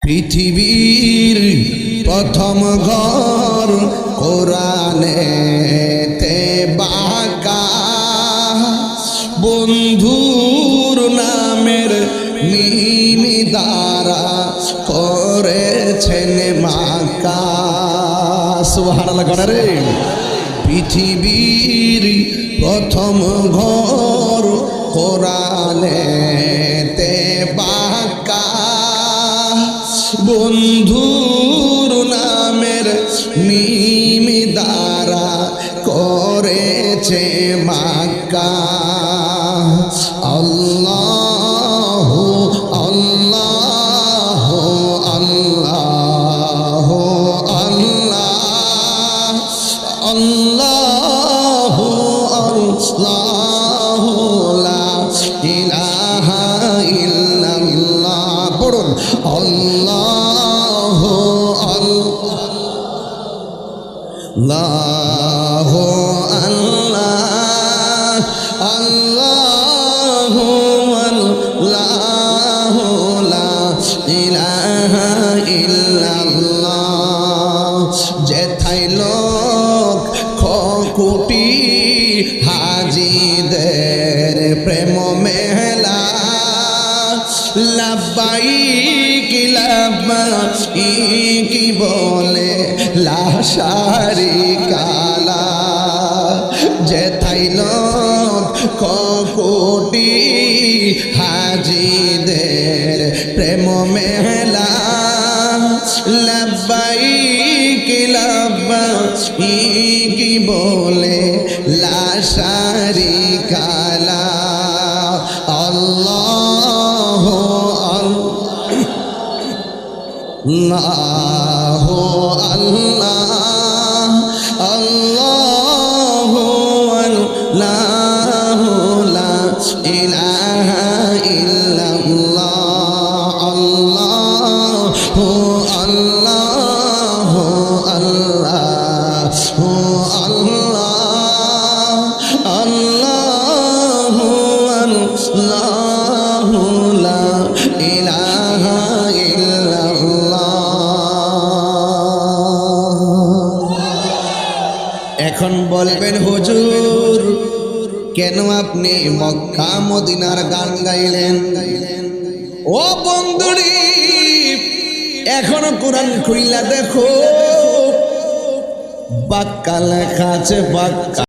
পৃথিবীর প্রথম ঘর কোরআনেতে বাঁকা, বন্ধুর নামের মিমি দ্বারা করেছেন মাকা। সুবহানাল্লাহ করে রে। পৃথিবীর প্রথম ঘর কোরআনেতে বাঁকা, বন্ধুর নামের মিমি দ্বারা করেছে মাক্কা। আল্লাহ আল্লাহ আল্লাহ আল্লাহ আল্লাহ আল্লাহ লা ইলাহা ইল্লাল্লাহ। পড়ুন আল্লাহ আল্লাহ আল্লাহ আল্লাহ আল্লাহ লা ইলাহা ইল্লাল্লাহ। যেথায় লোক কোটি হাজিদের প্রেম মেলা, লাব্বাইক লাব্বাইক বলে লা শারিকা লাহ। যেথায় লোক কোটি হাজিদের প্রেম মেলা, লাব্বাইক লাব্বাইক বলে লা শারিকা লাহ। আল্লাহ আল্লাহ আল্লাহ আল্লাহ আল্লাহ লা ইলাহা ইল্লাল্লাহ। আল্লাহ আল্লাহ আল্লাহ আল্লাহ আল্লাহ লা ইলাহা ইল্লাল্লাহ। এখন বলবেন হুজুর, কেন আপনি মক্কা মদিনার গান গাইলেন? ও বন্ধুরি, এখনো কোরআন খুইলা দেখো, বাক্কা লেখা আছে বাক্কা।